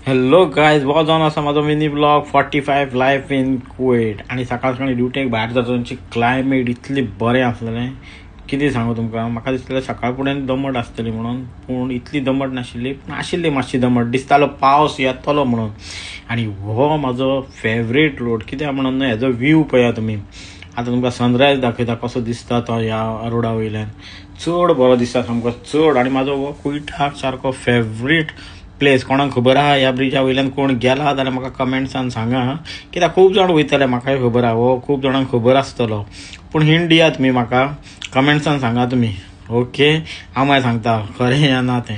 Hello guys, बहुत जावन आसा माझो mini blog 45 life in Kuwait. आणि सकाळ सकाळी ड्युटेक भायर जाचोची क्लायमेट इतली बरें आसलेलें, कितें सांगू तुमकां. म्हाका दिसलेलें सकाळ फुडें दमट आसतली म्हणून, पूण इतली दमट नाशिल्ली, पूण आशिल्ली मातशी दमट. दिसतालो पावस येतलो म्हणून. आणि हो म्हाजो फेवरेट रोड कित्याक म्हणून हेजो व्यू पळया तुमी. आतां तुमकां सनरायज दाखयता कसो दिसता तो ह्या रोडा वयल्यान. चड बरो दिसता सामको, चड. आणि म्हाजो हो कुयटाक सारको फेवरेट प्लेस. कोणाक खबर आहा ह्या ब्रिजा वयल्यान कोण गेला जाल्यार म्हाका कमेंट्सान सांगा, कित्याक खूब जाण वयतले, म्हाकाय खबर आहा, हो खूब जाणांक खबर आसतलो. पूण हिंट दिया तुमी म्हाका, कमेंट्सान सांगा तुमी. ओके, हांव मागीर सांगता खरें या ना तें.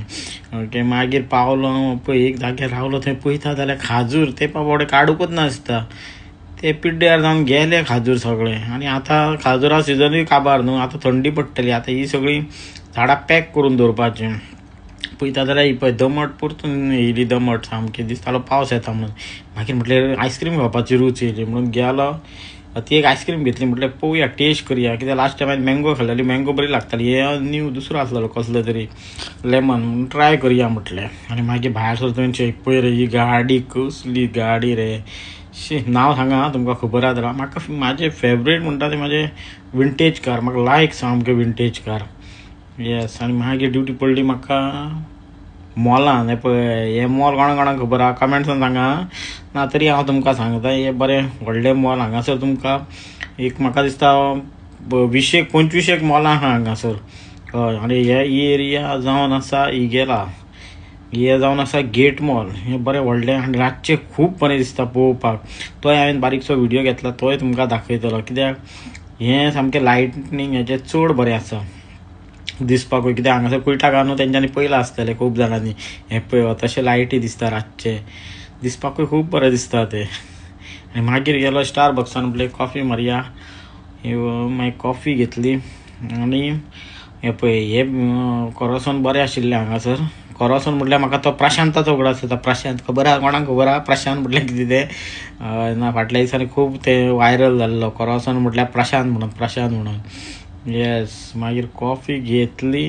ओके, मागीर पावलो पळय एक जाग्यार रावलो, थंय पळयता जाल्यार खाजूर ते बाबडे काडूकच नासता. ते पिड्ड्यार जावन गेले खाजूर सगळे. आणि आतां खाजुरा सिजनूय काबार न्हू, आतां थंडी पडटली, आतां ही सगळीं झाडां पॅक करून दवरपाचें. पळयता जाल्यार ही पळय दमट परतून येयली, दमट सामकी. दिसतालो पावस येता म्हणून. मागीर म्हटल्यार आयस्क्रीम खावपाची रूच येयली म्हणून गेलो. ती एक आयस्क्रीम घेतली. म्हटल्यार पळोवया, टेस्ट करया, कित्याक लास्ट टायम हांवें मँगो खाल्लेली, मँगो बरी लागताली. हे न्यू दुसरो आसलेलो कसलो तरी लेमन, म्हणून ट्राय करया म्हटलें. आनी मागीर भायर सरतून पळय रे, ही गाडी कसली गाडी रे. नांव सांगा तुमकां खबर आहा जाल्यार. म्हाका म्हाजें फेवरेट म्हणटा तें म्हाजें विंटेज कार. म्हाका लायक सामकें विंटेज कार. येस. आनी मागीर ड्युटी पडली म्हाका मॉलान. हें पळय, हें मॉल कोणाक खबर आहा कमेंट्सान सांगा. ना तरी हांव तुमकां सांगता, हें बरें व्हडलें मॉल. हांगासर तुमकां एक म्हाका दिसता 20-25 मॉलां आहा हांगासर. हय. आनी ही एरिया जावन आसा इगेला. हे जावन आसा गेट मॉल. हें बरें व्हडलें आनी रातचें खूब बरें दिसता पळोवपाक. तोय हांवें बारीकसो व्हिडियो घेतला, तोय तुमकां दाखयतलो. कित्याक हें सामकें लायटनींग हेजें चड बरें आसा दिसपाकूय. कित्याक हांगासर कुयटाक न्हू, तेंच्यांनी पयलां आसतलें खूब जाणांनी. हें पळय तशें लायटी दिसता रातचे, दिसपाकूय खूब बरें दिसता तें. आनी मागीर गेलो स्टारबक्सान, म्हटलें कॉफी मारया. मागीर कॉफी घेतली. आनी हें पळय, हें कोरोसन बरें आशिल्लें हांगासर. कोरोसन म्हटल्यार म्हाका तो प्रशांताचो उगडास आसता. प्रशांत खबर आहा कोणाक खबर आहा प्रशांत म्हटल्यार कितें तें. ना, फाटल्या दिसांनी खूब तें वायरल जाल्लो कोरोसन म्हटल्यार प्रशांत म्हणून. येस. मागीर कॉफी घेतली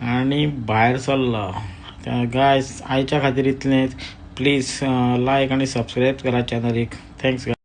आनी भायर सरलो. गायज, आयच्या खातीर इतलेंच. प्लीज लायक आनी सबस्क्रायब करा चॅनलीक. थँक्स.